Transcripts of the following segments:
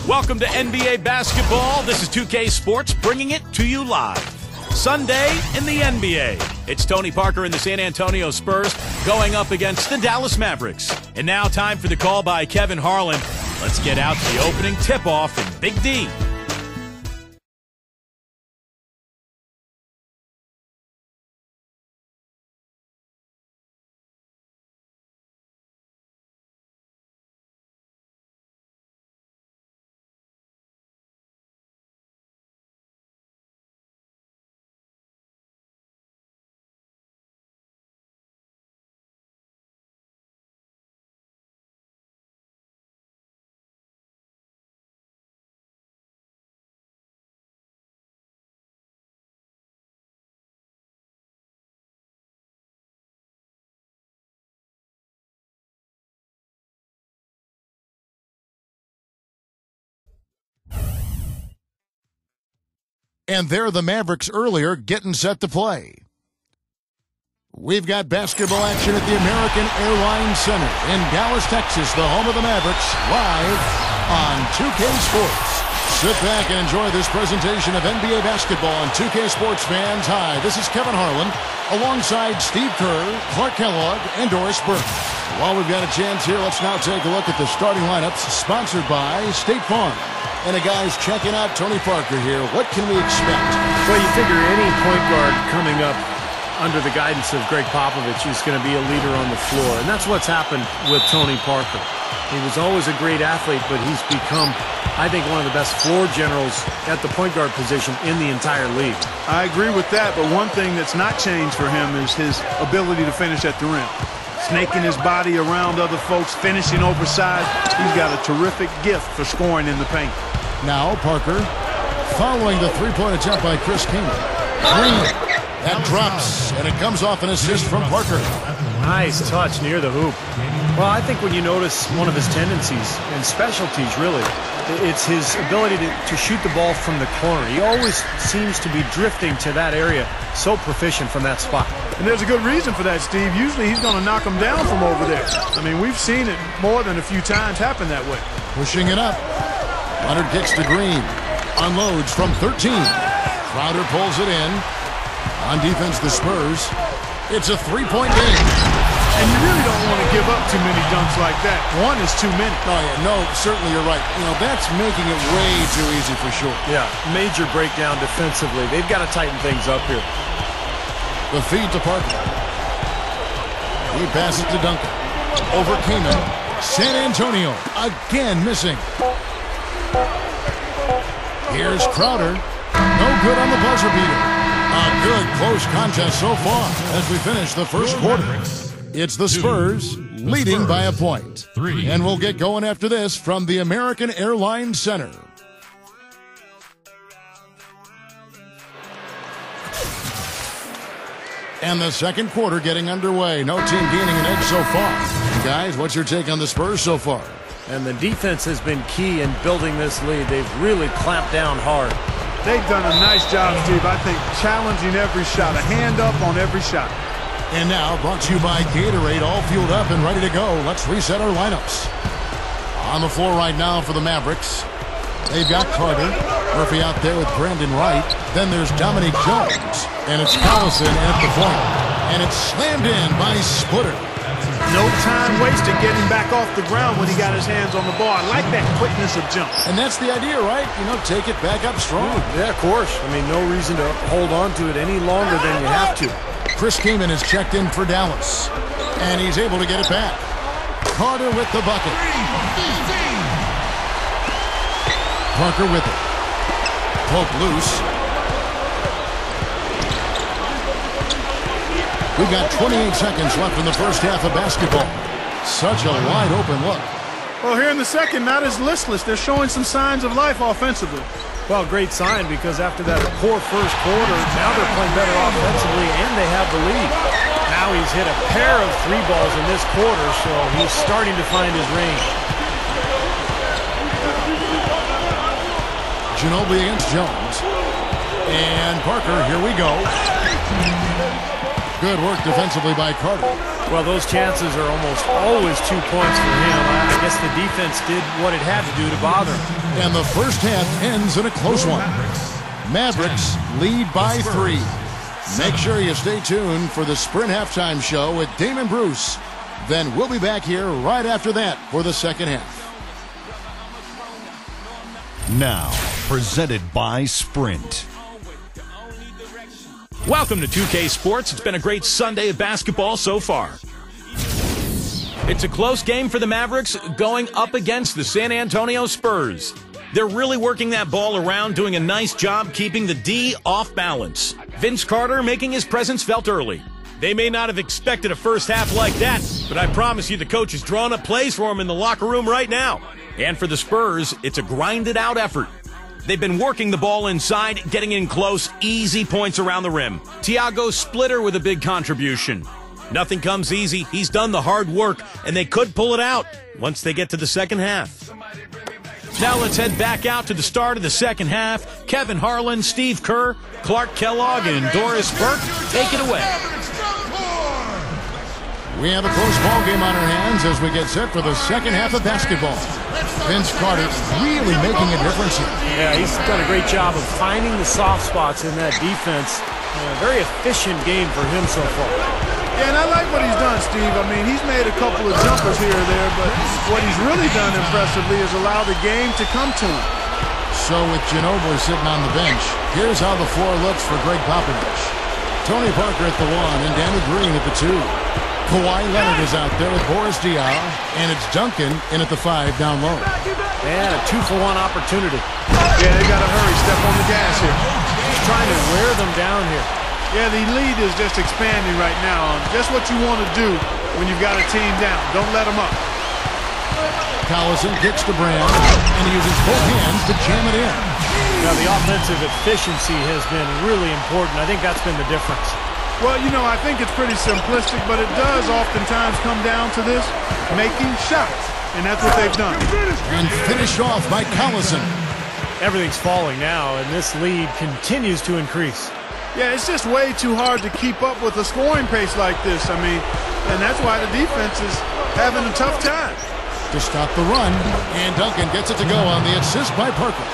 Welcome to NBA basketball. This is 2K Sports bringing it to you live. Sunday in the NBA. It's Tony Parker and the San Antonio Spurs going up against the Dallas Mavericks. And now time for the call by Kevin Harlan. Let's get out to the opening tip-off in Big D. And there the Mavericks earlier getting set to play. We've got basketball action at the AmericanAirlineCenter in Dallas, Texas, the home of the Mavericks, live on 2K Sports. Sit back and enjoy this presentation of NBA basketball on 2K Sports fans. Hi, this is Kevin Harlan, alongside Steve Kerr, Clark Kellogg, and Doris Burke. While we've got a chance here, let's now take a look at the starting lineups, sponsored by State Farm. And guys, checking out Tony Parker here. What can we expect? Well, you figure any point guard coming up under the guidance of Greg Popovich is going to be a leader on the floor. And that's what's happened with Tony Parker. He was always a great athlete, but he's become, I think, one of the best floor generals at the point guard position in the entire league. I agree with that, but one thing that's not changed for him is his ability to finish at the rim. Snaking his body around other folks, finishing oversized. He's got a terrific gift for scoring in the paint. Now Parker following the three-point attempt by Chris King. Green. That drops, and it comes off an assist from Parker. Nice touch near the hoop. Well, I think when you notice one of his tendencies and specialties, really, it's his ability to shoot the ball from the corner. He always seems to be drifting to that area, so proficient from that spot. And there's a good reason for that, Steve. Usually he's going to knock him down from over there. I mean, we've seen it more than a few times happen that way. Pushing it up. Leonard kicks to Green. Unloads from 13. Crowder pulls it in. On defense, the Spurs. It's a three-point game. And you really don't want to give up too many dunks like that. One is too many. Oh, yeah. No, certainly you're right. You know, that's making it way too easy for sure. Yeah, major breakdown defensively. They've got to tighten things up here. The feed to Parker. He passes to Duncan. Over Kaman. San Antonio again missing. Here's Crowder. No good on the buzzer beater. A good close contest so far as we finish the first quarter. It's the Spurs leading by a point. And we'll get going after this from the American Airlines Center. And the second quarter getting underway. No team gaining an edge so far. Guys, what's your take on the Spurs so far? And the defense has been key in building this lead. They've really clamped down hard. They've done a nice job, Steve. I think challenging every shot, a hand up on every shot. And now brought to you by Gatorade, all fueled up and ready to go. Let's reset our lineups. On the floor right now for the Mavericks, they've got Carter. Murphy out there with Brandon Wright. Then there's Dominique Jones. And it's Collison at the point. And it's slammed in by Splitter. No time wasted getting back off the ground when he got his hands on the ball. I like that quickness of jump. And that's the idea, right? You know, take it back up strong. Yeah, of course. I mean, no reason to hold on to it any longer than you have to. Chris Kaman is checked in for Dallas. And he's able to get it back. Carter with the bucket. Parker with it. Poke loose. We've got 28 seconds left in the first half of basketball. Such a wide open look. Well, here in the second, not as listless. They're showing some signs of life offensively. Well, great sign, because after that poor first quarter, now they're playing better offensively and they have the lead. Now he's hit a pair of three balls in this quarter, so he's starting to find his range. Ginobili against Jones. And Parker, here we go. Good work defensively by Carter. Well, those chances are almost always 2 points for him. I guess the defense did what it had to do to bother him. And the first half ends in a close one. Mavericks lead by 3. Make sure you stay tuned for the Sprint Halftime Show with Damon Bruce. Then we'll be back here right after that for the second half. Now, presented by Sprint. Welcome to 2K Sports. It's been a great Sunday of basketball so far. It's a close game for the Mavericks going up against the San Antonio Spurs. They're really working that ball around, doing a nice job keeping the D off balance. Vince Carter making his presence felt early. They may not have expected a first half like that, but I promise you the coach is drawing up plays for him in the locker room right now. And for the Spurs, it's a grinded-out effort. They've been working the ball inside, getting in close, easy points around the rim. Thiago Splitter with a big contribution. Nothing comes easy. He's done the hard work, and they could pull it out once they get to the second half. Now let's head back out to the start of the second half. Kevin Harlan, Steve Kerr, Clark Kellogg, and Doris Burke take it away. We have a close ball game on our hands as we get set for the second half of basketball. Vince Carter really making a difference here. Yeah, he's done a great job of finding the soft spots in that defense. Very efficient game for him so far. Yeah, and I like what he's done, Steve. I mean, he's made a couple of jumpers here or there, but what he's really done impressively is allow the game to come to him. So with Ginobili sitting on the bench, here's how the floor looks for Greg Popovich. Tony Parker at the 1 and Danny Green at the 2. Kawhi Leonard is out there with Boris Diaw, and it's Duncan in at the 5 down low. And a 2-for-1 opportunity. Yeah, they got to hurry, step on the gas here. He's trying to wear them down here. Yeah, the lead is just expanding right now on just what you want to do when you've got a team down. Don't let them up. Collison kicks to Brand, and he uses both hands to jam it in. Now, the offensive efficiency has been really important. I think that's been the difference. Well, you know, I think it's pretty simplistic, but it does oftentimes come down to this, making shots, and that's what they've done. And finished off by Collison. Everything's falling now, and this lead continues to increase. Yeah, it's just way too hard to keep up with a scoring pace like this. I mean, and that's why the defense is having a tough time. To stop the run, and Duncan gets it to go on the assist by Parker.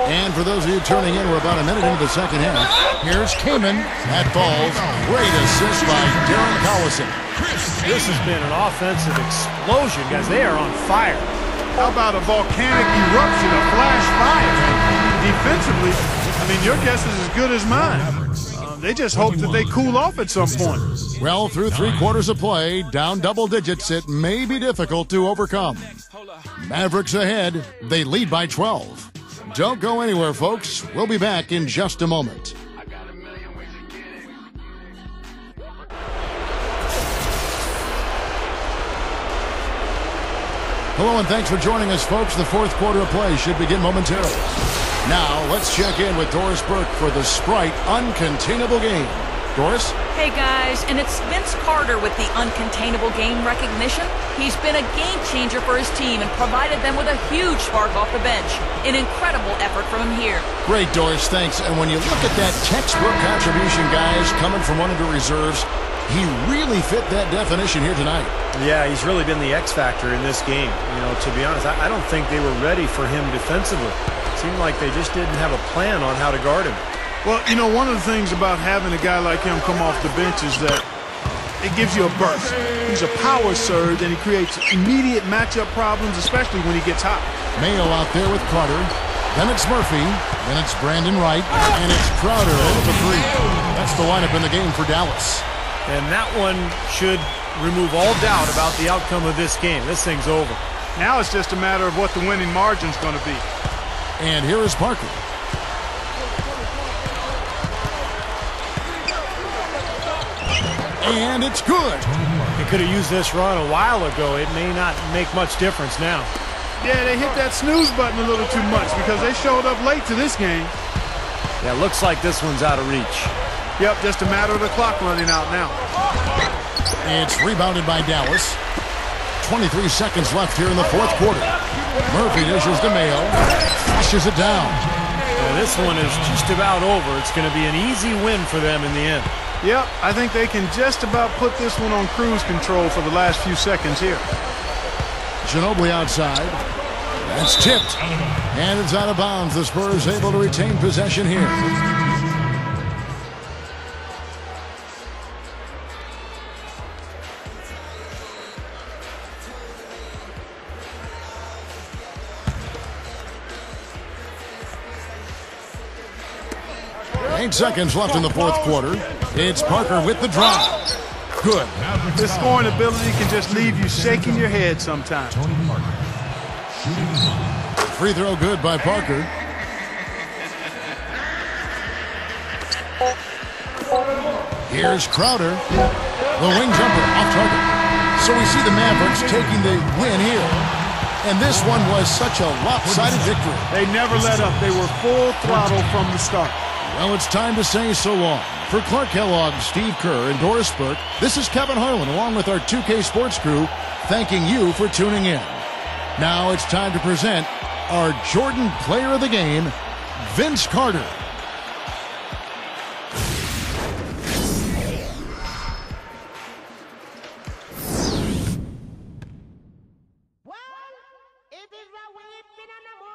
And for those of you turning in, we're about a minute into the second half. Here's Kaman. That falls. Great assist by Darren Collison. This has been an offensive explosion, guys. They are on fire. How about a volcanic eruption, a flash fire? Defensively, I mean, your guess is as good as mine. They just hope that they cool off at some point. Well, through 3 quarters of play, down double digits, it may be difficult to overcome. Mavericks ahead. They lead by 12. Don't go anywhere, folks. We'll be back in just a moment. Hello and thanks for joining us, folks. The fourth quarter of play should begin momentarily. Now, let's check in with Doris Burke for the Sprite Uncontainable Game. Doris? Hey guys, and it's Vince Carter with the Uncontainable Game recognition. He's been a game changer for his team and provided them with a huge spark off the bench. An incredible effort from him here. Great, Doris, thanks. And when you look at that textbook contribution, guys, coming from one of the reserves, he really fit that definition here tonight. Yeah, he's really been the X factor in this game. You know, to be honest, I don't think they were ready for him defensively. It seemed like they just didn't have a plan on how to guard him. Well, you know, one of the things about having a guy like him come off the bench is that it gives you a burst. He's a power surge, and he creates immediate matchup problems, especially when he gets hot. Mayo out there with Carter. Then it's Murphy. Then it's Brandon Wright. And it's Crowder in the 3. That's the lineup in the game for Dallas. And that one should remove all doubt about the outcome of this game. This thing's over. Now it's just a matter of what the winning margin's going to be. And here is Parker. And it's good. They could have used this run a while ago. It may not make much difference now. Yeah, they hit that snooze button a little too much because they showed up late to this game. Yeah, looks like this one's out of reach. Yep, just a matter of the clock running out now. It's rebounded by Dallas. 23 seconds left here in the fourth quarter. Murphy dishes to Mayo. Flushes it down. Yeah, this one is just about over. It's going to be an easy win for them in the end. Yep, I think they can just about put this one on cruise control for the last few seconds here. Ginobili outside. That's tipped. And it's out of bounds. The Spurs able to retain possession here. Eight seconds left in the fourth quarter. It's Parker with the drive. Good. His scoring ability can just leave you shaking your head sometimes. Free throw good by Parker. Here's Crowder. The wing jumper off target. So we see the Mavericks taking the win here. And this one was such a lopsided victory. They never let up. They were full throttle from the start. Well, it's time to say so long. For Clark Kellogg, Steve Kerr, and Doris Burke, this is Kevin Harlan along with our 2K Sports crew thanking you for tuning in. Now it's time to present our Jordan Player of the Game, Vince Carter. Well, it is a weeping and a